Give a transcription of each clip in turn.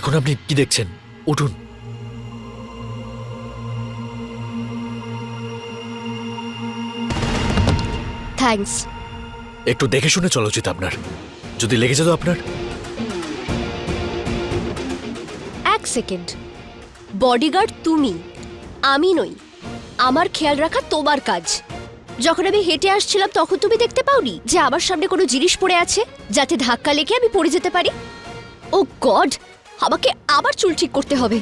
এখন আপনি কি দেখছেন? উঠুন। থ্যাঙ্কস। একটু দেখে শুনে চলা উচিত আপনার। যদি লেগে যেত আপনার। এক সেকেন্ড, বডিগার্ড তুমি, আমি নই। আমার খেয়াল রাখা তোমার কাজ। যখন আমি হেঁটে আসছিলাম তখন তুমি দেখতে পাওনি যে আমার সামনে কোনো জিনিস পড়ে আছে যাতে ধাক্কা লেগে আমি পড়ে যেতে পারি? ও গড, আমাকে আবার চুল ঠিক করতে হবে।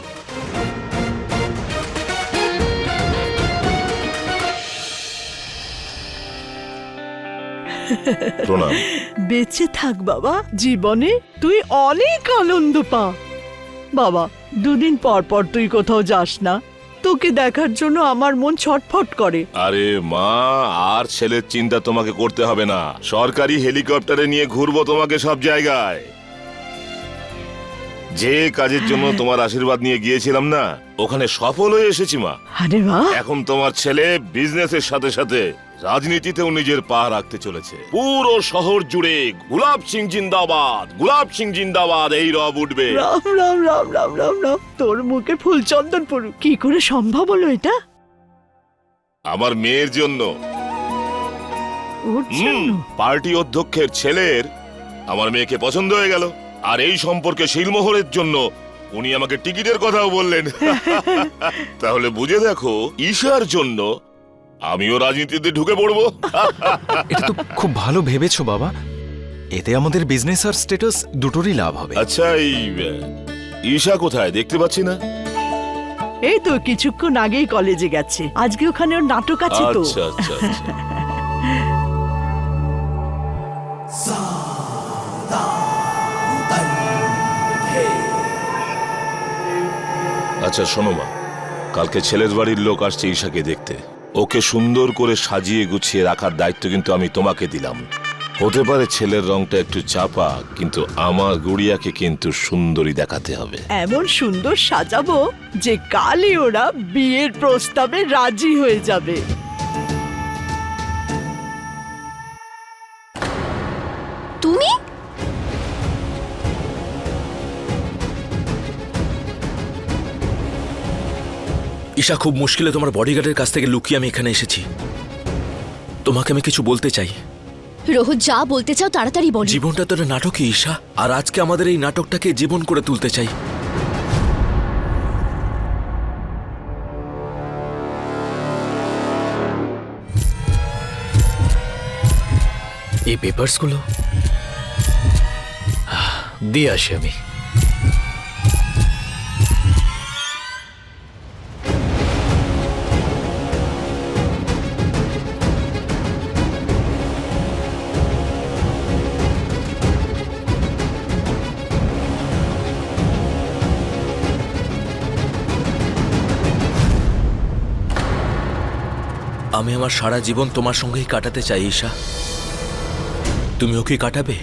প্রণাম। বেঁচে থাক বাবা, জীবনে তুই অনেক আনন্দ পা। বাবা, দুদিন পর পর তুই কোথাও যাস না, তোকে দেখার জন্য আমার মন ছটফট করে। আরে মা, আর ছেলের চিন্তা তোমাকে করতে হবে না। সরকারি হেলিকপ্টারে নিয়ে ঘুরবো তোমাকে সব জায়গায়। যে কাজের জন্য তোমার আশীর্বাদ নিয়ে গিয়েছিলাম না, ওখানে সফল হয়ে এসেছি মা। আরে বাহ, এখন তোমার ছেলে বিজনেসের সাথে সাথে রাজনীতিতেও নিজের পা রাখতে চলেছে। পুরো শহর জুড়ে গুলাব সিং জিন্দাবাদ, গুলাব সিং জিন্দাবাদ এই রব উঠবে। রাম রাম রাম রাম রাম রাম, তোর মুখে ফুল চন্দন পড়ুক। কি করে সম্ভব হলো এটা? আমার মেয়ের জন্য। ওর জন্য? পার্টি অধ্যক্ষের ছেলের আমার মেয়েকে পছন্দ হয়ে গেল, আর এই সম্পর্কে শিলমোহরের জন্য উনি আমাকে টিকিটের কথাও বললেন। তাহলে বুঝে দেখো, ঈশার জন্য আমিও রাজনীতিতে ঢুকে পড়বো। এটা তো খুব ভালো ভেবেছো বাবা। এতে আমাদের বিজনেস আর স্ট্যাটাস দুটোরই লাভ হবে। আচ্ছা, এই ঈশা কোথায়? দেখতে পাচ্ছি না। এই তো কিছুক্ষণ আগেই কলেজে গেছে, আজকে ওখানে ওর নাটক আছে তো। আচ্ছা আচ্ছা আচ্ছা। আচ্ছা শোনো মা, কালকে ছেলের বাড়ির লোক আসছে ঈশাকে দেখতে। ওকে সুন্দর করে সাজিয়ে গুছিয়ে রাখার দায়িত্ব কিন্তু আমি তোমাকে দিলাম। হতে পারে ছেলের রংটা একটু চাপা, কিন্তু আমার গুড়িয়াকে কিন্তু সুন্দরী দেখাতে হবে। এমন সুন্দর সাজাবো যে কালই ওরা বিয়ের প্রস্তাবে রাজি হয়ে যাবে। তুমি? ঈশা, খুব মুশকিলে তোমার বডিগার্ডের কাছ থেকে লুকিয়ে আমি এখানে এসেছি। তোমাকে আমি কিছু বলতে চাই। রোহন, যা বলতে চাও তাড়াতাড়ি বলো। জীবনটা তো একটা নাটকই ঈশা, আর আজকে আমাদের এই নাটকটাকে জীবন করে তুলতে চাই। এই পেপারসগুলো দিয়ে আসি আমি। আমি আমার সারা জীবন তোমার সঙ্গেই কাটাতে চাই ঈশা। তুমিও কি কাটাবে?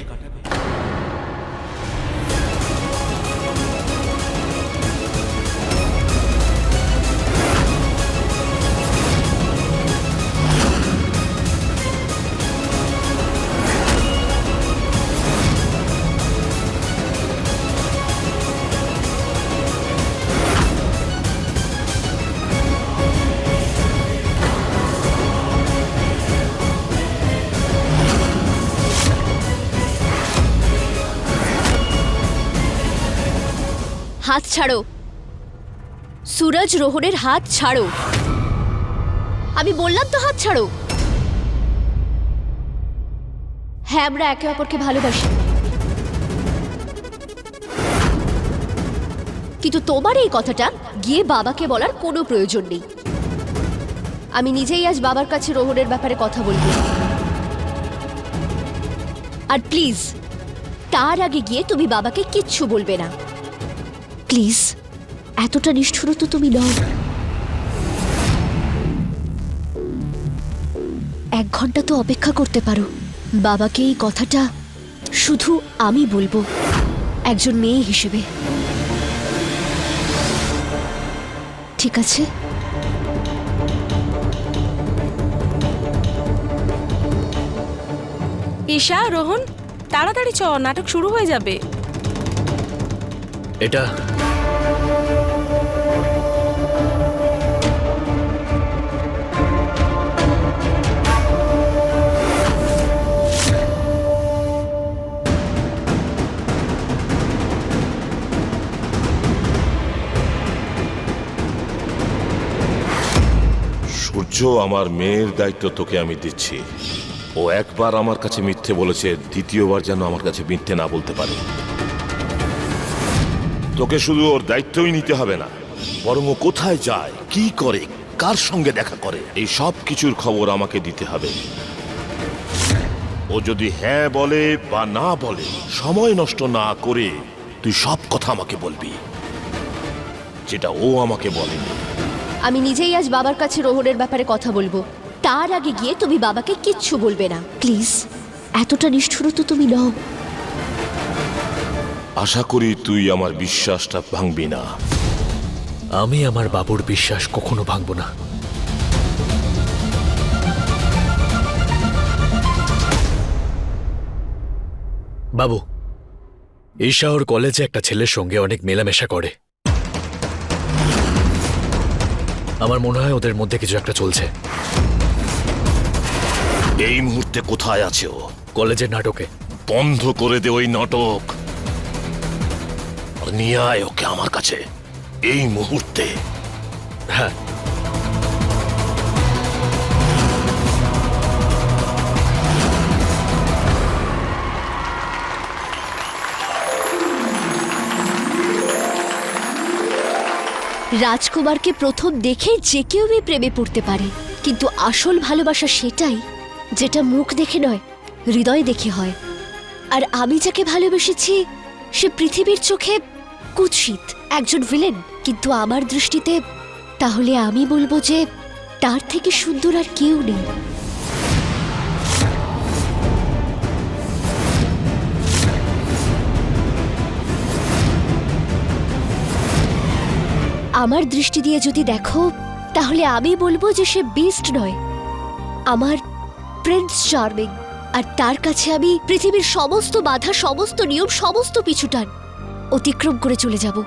হাত ছাড়ো সুরজ, রোহনের হাত ছাড়ো। আমি বললাম তো হাত ছাড়ো। হ্যাঁ, আমরা একে অপরকে ভালোবাসি, কিন্তু তোমার এই কথাটা গিয়ে বাবাকে বলার কোনো প্রয়োজন নেই। আমি নিজেই আজ বাবার কাছে রোহনের ব্যাপারে কথা বলবো। আর প্লিজ তার আগে গিয়ে তুমি বাবাকে কিচ্ছু বলবে না, প্লিজ। এতটা নিষ্ঠুর তো তুমি নও। 1 ঘন্টা তো অপেক্ষা করতে পারো। বাবাকে এই কথাটা শুধু আমি বলবো, একজন মেয়ে হিসেবে। ঠিক আছে? ঈশা, রোহন, তাড়াতাড়ি চ, নাটক শুরু হয়ে যাবে। এটা সূর্য, আমার মেয়ের দায়িত্ব তোকে আমি দিচ্ছি। ও একবার আমার কাছে মিথ্যে বলেছে, দ্বিতীয়বার যেন আমার কাছে মিথ্যে না বলতে পারে। তোকে শুধু ওর দায়িত্বই নিতে হবে না, বরং ও কোথায় যায়, কি করে, কার সঙ্গে দেখা করে, এই সব কিছুর খবর আমাকে দিতে হবে। ও যদি হ্যাঁ বলে বা না বলে, সময় নষ্ট না করে তুই সব কথা আমাকে বলবি, যেটা ও আমাকে বলেনি। আমি নিজেই আজ বাবার কাছে রোহনের ব্যাপারে কথা বলবো। তার আগে গিয়ে তুমি বাবাকে কিচ্ছু বলবে না, প্লিজ। এতটা নিষ্ঠুর তো তুমি নও। আশা করি তুই আমার বিশ্বাসটা ভাঙবি না। আমি আমার বাবুর বিশ্বাস কখনো ভাঙব না। বাবু, ঈশা ওর কলেজে একটা ছেলের সঙ্গে অনেক মেলামেশা করে। আমার মনে হয় ওদের মধ্যে কিছু একটা চলছে। এই মুহূর্তে কোথায় আছে ও? কলেজের নাটকে। বন্ধ করে দে ওই নাটক, আর নিয়ে আয় ওকে আমার কাছে এই মুহূর্তে। হ্যাঁ, রাজকুমারকে প্রথম দেখে যে কেউই প্রেমে পড়তে পারে, কিন্তু আসল ভালোবাসা সেটাই যেটা মুখ দেখে নয়, হৃদয় দেখে হয়। আর আমি যাকে ভালোবেসেছি সে পৃথিবীর চোখে কুৎসিত একজন ভিলেন, কিন্তু আমার দৃষ্টিতে তাহলে আমি বলবো যে তার থেকে সুন্দর আর কেউ নেই। আমার দৃষ্টি দিয়ে যদি দেখো তাহলে আমি বলবো যে সে বিস্ট নয়, আমার প্রিন্স চার্মিং। আর তার কাছে আমি পৃথিবীর সমস্ত বাধা, সমস্ত নিয়ম, সমস্ত পিছুটান অতিক্রম করে চলে যাব।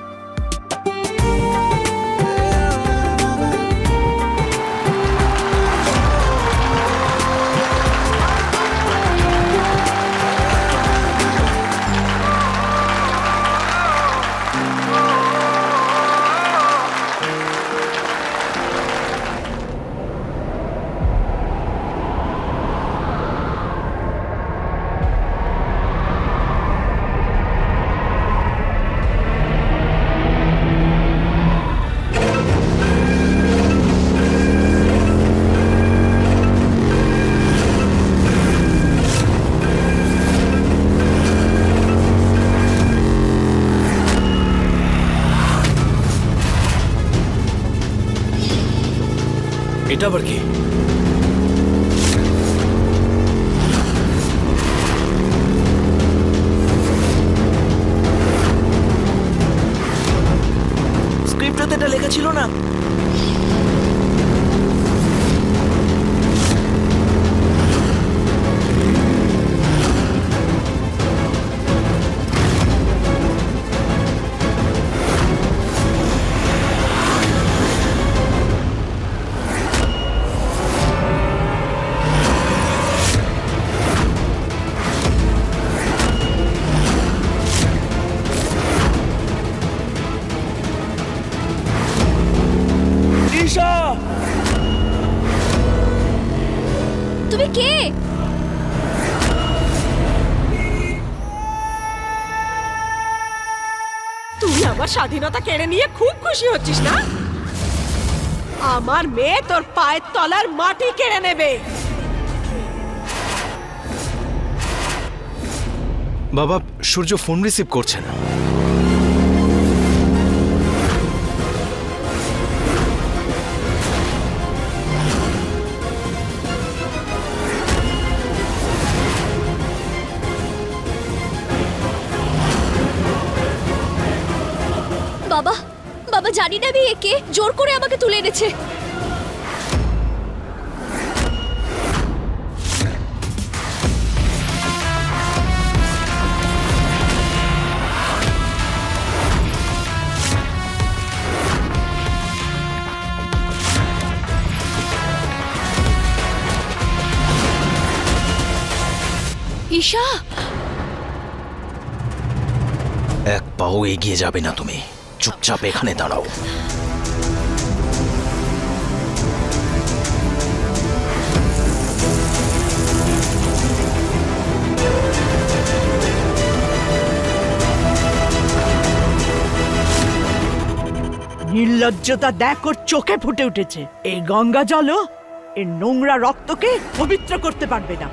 এটা আবার কি? স্ক্রিপ্টে এটা লেখা ছিল না। তুমি কে? তুই আমার স্বাধীনতা কেড়ে নিয়ে খুব খুশি হচ্ছিস না? আমার মেয়ে তোর পায়ের তলার মাটি কেড়ে নেবে। বাবা, সূর্য ফোন রিসিভ করছে না। বাবা, বাবা জানি না আমি একে জোর করে আমাকে তুলে এনেছে। ঈশা, এক পাও এগিয়ে যাবে না তুমি, চুপচাপ এখানে দাঁড়াও। নির্লজ্জতা দেখ ওর চোখে ফুটে উঠেছে। এই গঙ্গা জলও এর নোংরা রক্তকে পবিত্র করতে পারবে না।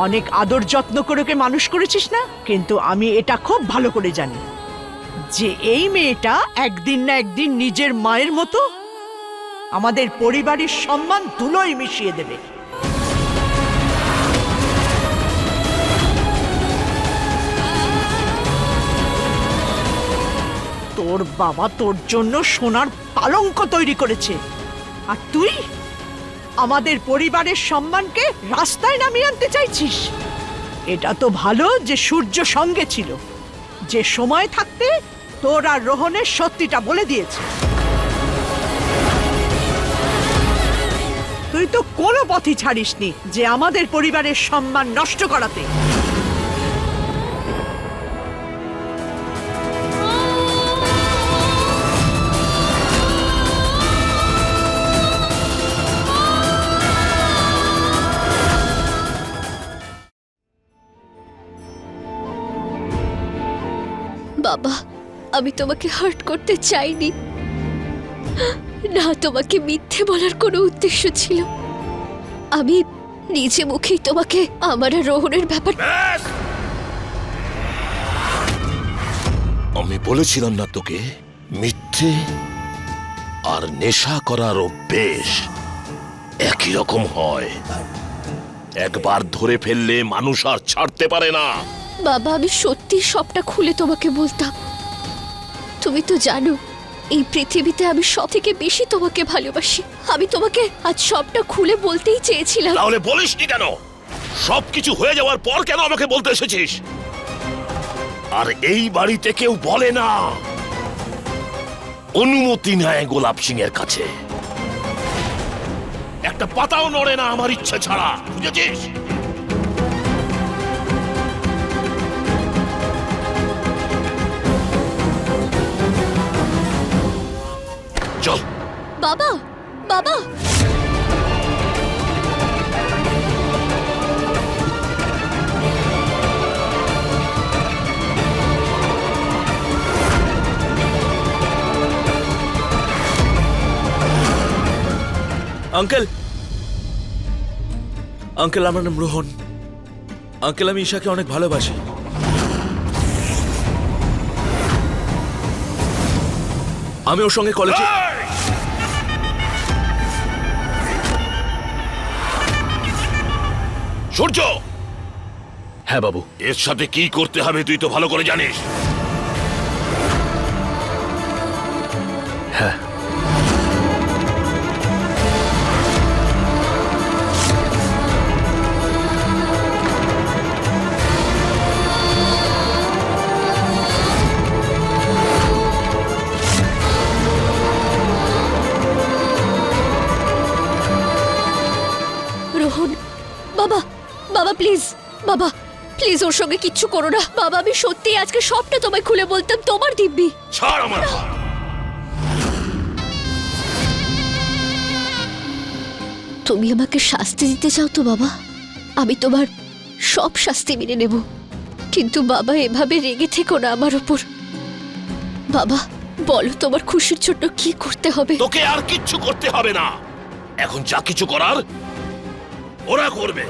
অনেক আদর যত্ন করে ওকে মানুষ করেছিস না, কিন্তু আমি এটা খুব ভালো করে জানি যে এই মেয়েটা একদিন না একদিন নিজের মায়ের মতো আমাদের পরিবারের সম্মান ধুলোয় মিশিয়ে দেবে। তোর বাবা তোর জন্য সোনার পালঙ্ক তৈরি করেছে, আর তুই আমাদের পরিবারের সম্মানকে রাস্তায় নামিয়ে আনতে চাইছিস। এটা তো ভালো যে সূর্য সঙ্গে ছিল, যে সময় থাকতে তোর আর রোহনের সত্যিটা বলে দিয়েছে। তুই তো কোনো পথই ছাড়িসনি যে আমাদের পরিবারের সম্মান নষ্ট করাতে। বাবা, আমি তোমাকে হার্ট করতে চাইনি না, তোমাকে মিথ্যে বলার কোনো উদ্দেশ্য ছিল। আমি নিজে মুখেই তোমাকে আমার আর রোহনের ব্যাপার। আমি বলেছিলাম না তোকে, মিথ্যে আর নেশা করার অভ্যেস একই রকম হয়। একবার ধরে ফেললে মানুষ আর ছাড়তে পারে না। বাবা, আমি সত্যি সবটা খুলে তোমাকে বলতাম। তুমি তো জানো এই পৃথিবীতে আমি সব থেকে বেশি তোমাকে ভালোবাসি। আমি তোমাকে আজ সবটা খুলে বলতেই চেয়েছিলাম। তাহলে বলিসনি কেন? সবকিছু হয়ে যাওয়ার পর কেন আমাকে বলতে এসেছিস? আর এই বাড়িতে কেউ বলে না, অনুমতি নেয় গোলাপ সিং এর কাছে। একটা পাতাও নড়ে না আমার ইচ্ছে ছাড়া, বুঝেছিস? চল। বাবা, বাবা, আঙ্কেল, আঙ্কেল আমার নাম রোহন। আঙ্কেল, আমি ঈশাকে অনেক ভালোবাসি। আমি ওর সঙ্গে কলেজে সূর্য, হ্যাঁ বাবু। এর সাথে কি করতে হবে তুই তো ভালো করে জানিস। হ্যাঁ, রোহন, বাবা, বাবা প্লিজ, বাবা প্লিজ ওর সঙ্গে কিচ্ছু করো না। বাবা, আমি সত্যি আজকে সবটা তোমায় খুলে বলতাম, তোমার দিব্যি। ছাড় আমার হাত। তুমি আমাকে শাস্তি দিতে চাও তো বাবা? আমি তোমার সব শাস্তি মেনে নেব, কিন্তু বাবা এভাবে রেগে থেকো না আমার ওপর। বাবা বলো, তোমার খুশির জন্য কি করতে হবে? তোকে আর কিচ্ছু করতে হবে না। এখন যা কিছু করার ওরা করবে।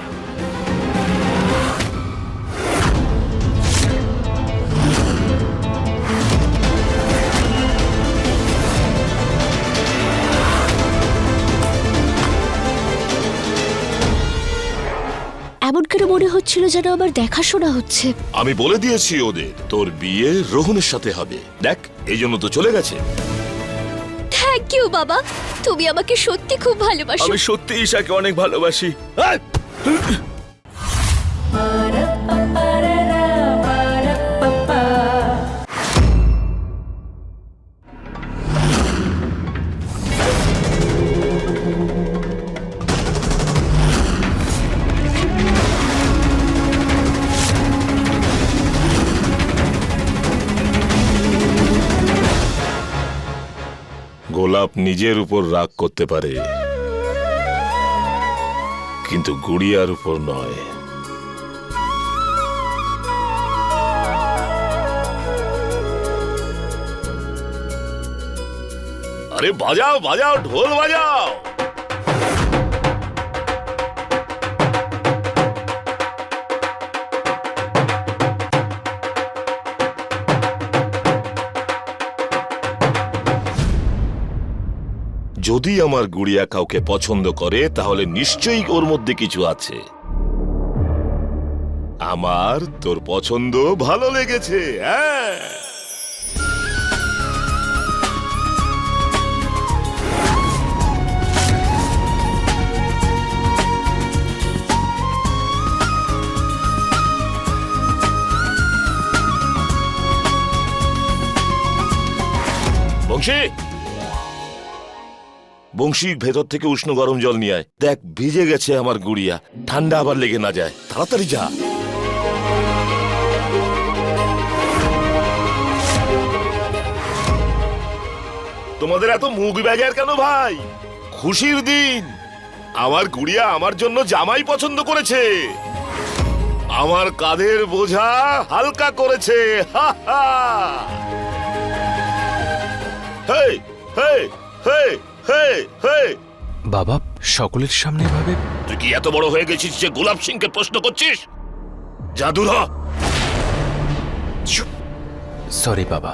এমন কেন মনে হচ্ছিল যেন আমার দেখাশোনা হচ্ছে? আমি বলে দিয়েছি ওদের তোর বিয়ে রোহনের সাথে হবে। দেখ, এই জন্য তো চলে গেছে। থ্যাংক ইউ বাবা, তুমি আমাকে সত্যি খুব ভালোবাসো। আমি সত্যি ঈশাকে অনেক ভালোবাসি। গোলাপ নিজের উপর রাগ করতে পারে, কিন্তু গুড়িয়ার উপর নয়। আরে বাজাও বাজাও, ঢোল বাজাও। যদি আমার গুড়িয়া কাউকে পছন্দ করে তাহলে নিশ্চয়ই ওর মধ্যে কিছু আছে। আমার তোর পছন্দ ভালো লেগেছে। হ্যাঁ, বংশী, বংশী ভেতর থেকে উষ্ণ গরম জল নিয়ে আয়। দেখ ভিজে গেছে আমার গুড়িয়া, ঠান্ডা আবার লেগে না যায়। তাড়াতাড়ি যা। তোমাদের এত মুখ বেজার কেন ভাই? খুশির দিন, আমার গুড়িয়া আমার জন্য জামাই পছন্দ করেছে, আমার কাঁধের বোঝা হালকা করেছে। হা হা। হে হে হে হে হে। বাবা, সকলের সামনে এভাবে? তুই কি এত বড় হয়ে গেছিস যে গোলাপ সিংকে প্রশ্ন করছিস? জাদুর সরি বাবা।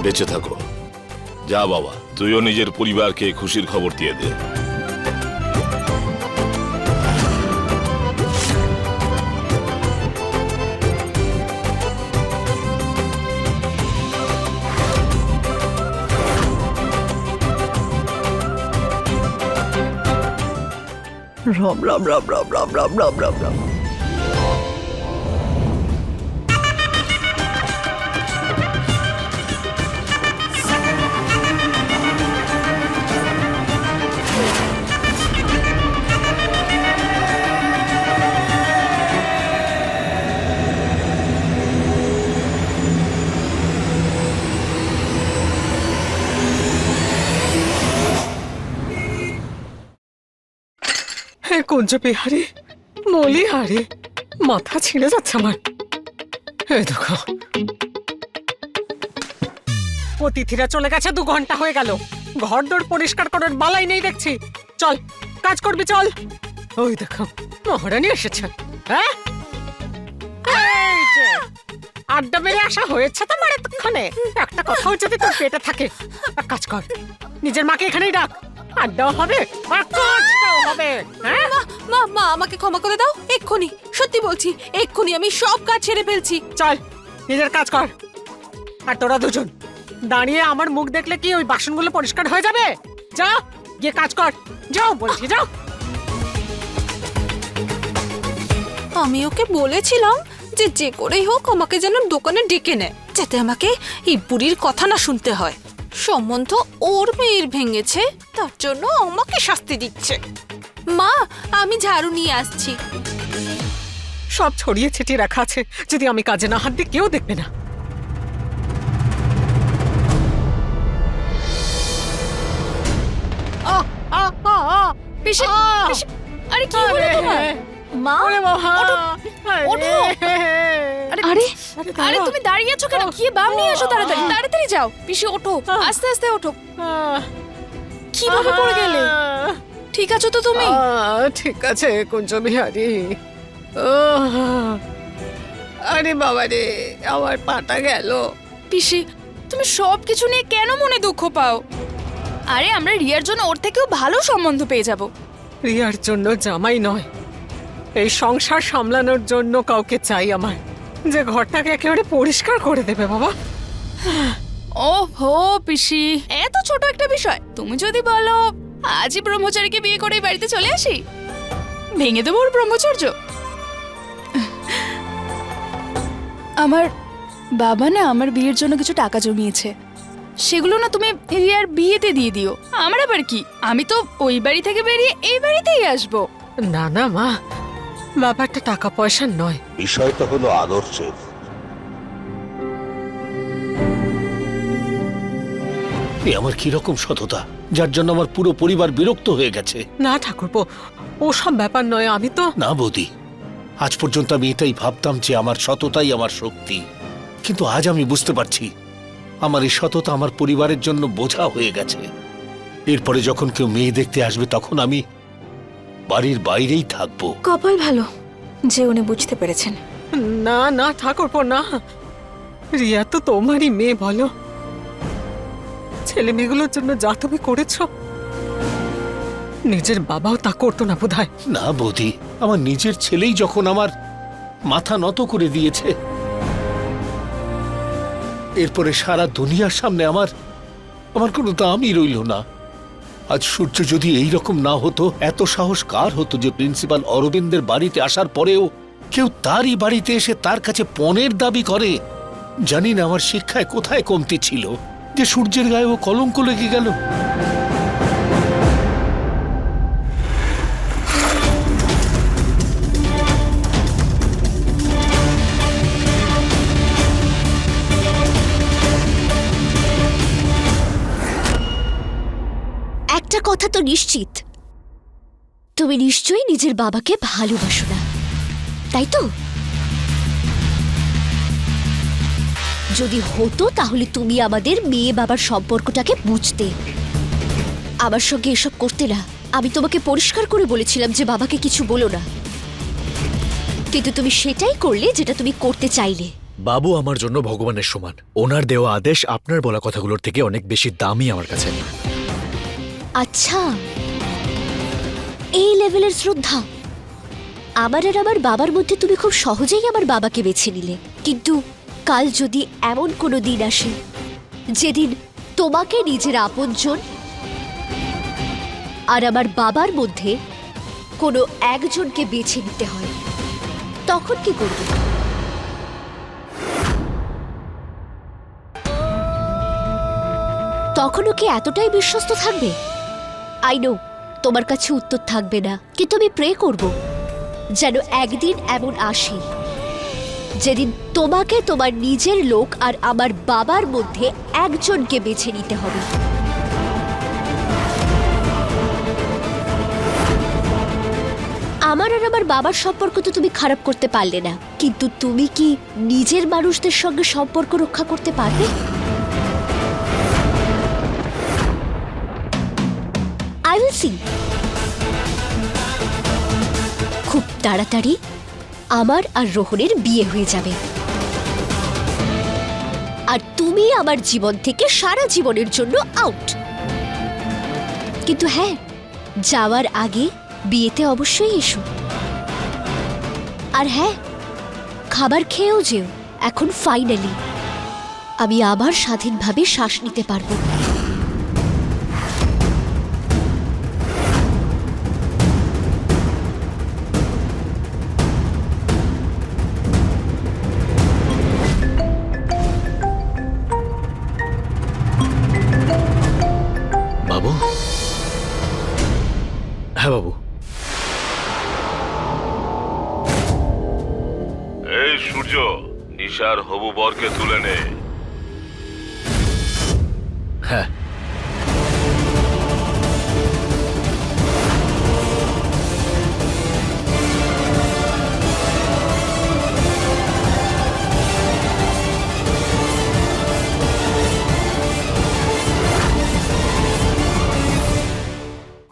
বেঁচে থাকো। যা বাবা, তুইও নিজের পরিবারকে খুশির খবর দিয়ে দে। রাম রাম রাম রাম রাম রাম রাম রাম রাম। হে কুঞ্জ বিহারি, মলি হারি, মাথা ছিঁড়ে যাচ্ছে আমার। এই দেখো, অতিথিরা চলে গেছে, 2 ঘন্টা হয়ে গেল। ঘর দৌড় পরিষ্কার করার বালাই নেই দেখছি। চল, কাজ করবি চল। ওই দেখো, মহারানী এসেছে। হ্যাঁ, এই যে, আড্ডা মেরে আসা হয়েছে তোমার এতক্ষণে। একটা কথাও যদি তোর পেটে থাকে, এক কাজ কর, নিজের মাকে এখানেই ডাক। আড্ডাও হবে আর কাজটাও হবে। হ্যাঁ, মা মা আমাকে ক্ষমা করে দাও, এক্ষুনি, সত্যি বলছি, এক্ষুনি আমি সব কাজ ছেড়ে ফেলছি। চল নিজের কাজ কর। আর তোরা দুজন দাঁড়িয়ে আমার মুখ দেখলে কি ওই বাসনগুলো পরিষ্কার হয়ে যাবে? যা, গিয়ে কাজ কর। যাও বলছি, যাও। আমি ওকে বলেছিলাম যে যে করেই হোক আমাকে যেন দোকানে ডেকে নেয়, যাতে আমাকে এই বুড়ির কথা না শুনতে হয়। সম্বন্ধ ওর মেয়ের ভেঙেছে, তার জন্য আমাকে শাস্তি দিচ্ছে। মা, আমি ঝাড়ু নিয়ে আসছি। সব ছড়িয়ে ছিটিয়ে রাখা আছে, যদি আমি কাজে না হাত দিই কেউ দেখবে না। পিসি, পিসি, আরে কি হলো তোমার? মা, ওঠো, ওঠো। আরে আরে তুমি দাঁড়িয়ে আছো কেন? কি বাম নিয়ে আসো, তাড়াতাড়ি তাড়াতাড়ি যাও। পিসি ওঠো, আস্তে আস্তে ওঠো। কিভাবে পড়ে গেলে? ঠিক আছো তো তুমি? ঠিক আছে কুঞ্জ বিহারি। আরে বাবা রে, আমার পাটা গেল। পিসি, তুমি সব কিছু নিয়ে কেন মনে দুঃখ পাও? আরে আমরা রিয়ার জন্য ওর থেকেও ভালো সম্বন্ধ পেয়ে যাব। রিয়ার জন্য জামাই নয়, এই সংসার সামলানোর জন্য কাউকে চাই আমার, যে ঘরটাকে একেবারে পরিষ্কার করে দেবে বাবা। ওহো পিসি, এত ছোট একটা বিষয়। তুমি যদি বলো আজই ব্রহ্মচারীকে বিয়ে করে বাড়িতে চলে আসি, ভেঙে দেবো ওর ব্রহ্মচর্য। আমার বাবা না আমার বিয়ের জন্য কিছু টাকা জমিয়েছে, সেগুলো না তুমি রিয়ার বিয়েতে দিয়ে দিও। আমার আবার কি, আমি তো ওই বাড়ি থেকে বেরিয়ে এই বাড়িতেই আসবো। না না মা, ব্যাপারটা টাকা পয়সার নয়। বিষয়টা হলো আদর্শের। এ আমার কিরকম সততা, যার জন্য আমার পুরো পরিবার বিরক্ত হয়ে গেছে। না ঠাকুরপো, ওসব ব্যাপার নয়। আমি তো না বৌদি, আজ পর্যন্ত আমি এটাই ভাবতাম যে আমার সততাই আমার শক্তি, কিন্তু আজ আমি বুঝতে পারছি আমার এই সততা আমার পরিবারের জন্য বোঝা হয়ে গেছে। এরপরে যখন কেউ মেয়ে দেখতে আসবে তখন আমি বাড়ির বাইরেই থাকবো। কপাল ভালো যে উনি বুঝতে পেরেছেন। না না ঠাকুরপো, না। রিয়া তো তোমারই মেয়ে, বলো। ছেলে মেয়েগুলোর জন্য যা তুমি করেছ, নিজের বাবাও তা করতো না বোধহয়। না বৌদি, আমার নিজের ছেলেই যখন আমার মাথা নত করে দিয়েছে, এরপরে সারা দুনিয়ার সামনে আমার কোনো দামই রইল না। আজ সূর্য যদি এই রকম না হতো, এত সাহস কার হতো যে প্রিন্সিপাল অরবিন্দের বাড়িতে আসার পরেও কেউ তারই বাড়িতে এসে তার কাছে পণের দাবি করে? জানি না আমার শিক্ষায় কোথায় কমতি ছিল যে সূর্যের গায়েও কলঙ্ক লেগে গেল। একটা কথা তো নিশ্চিত, তুমি নিশ্চয়ই নিজের বাবাকে ভালোবাসো না, তাই তো? যদি হতো তাহলে তুমি আমাদের মেয়ে বাবার সম্পর্কটাকে বুঝতে, আমার সঙ্গে এসব করতে না। আমি তোমাকে পরিষ্কার করে বলেছিলাম যে বাবাকে কিছু বলো না, কিন্তু তুমি সেটাই করলে যেটা তুমি করতে চাইলে। বাবু আমার জন্য ভগবানের সমান। ওনার দেওয়া আদেশ আপনার বলা কথাগুলোর থেকে অনেক বেশি দামি আমার কাছে। আচ্ছা, এই লেভেলের শ্রদ্ধা? আমার আর আমার বাবার মধ্যে তুমি খুব সহজেই আমার বাবাকে বেছে নিলে, কিন্তু কাল যদি এমন কোনো দিন আসে যেদিন তোমাকে নিজের আপনজন আর আমার বাবার মধ্যে কোনো একজনকে বেছে নিতে হয়, তখন কি করবে? তখনও কি এতটাই বিশ্বস্ত থাকবে? আই নো তোমার কাছে উত্তর থাকবে না, কিন্তু আমি প্রে করব যেন একদিন এমন আসে যেদিন তোমাকে তোমার নিজের লোক আর আমার বাবার মধ্যে একজনকে বেছে নিতে হবে। আমার আর আমার বাবার সম্পর্ক তো তুমি খারাপ করতে পারলে না, কিন্তু তুমি কি নিজের মানুষদের সঙ্গে সম্পর্ক রক্ষা করতে পারবে? I will see. খুব তাড়াতাড়ি আমার আর রোহনের বিয়ে হয়ে যাবে, আর তুমি আমার জীবন থেকে সারা জীবনের জন্য আউট। কিন্তু হ্যাঁ, যাওয়ার আগে বিয়েতে অবশ্যই এসো। আর হ্যাঁ, খাবার খেয়েও যেও। এখন ফাইনালি আমি আবার স্বাধীনভাবে শ্বাস নিতে পারবো। বাবু? হ্যাঁ বাবু। এই সূর্য, নিশার হবু বরকে তুলে নে। হ্যাঁ।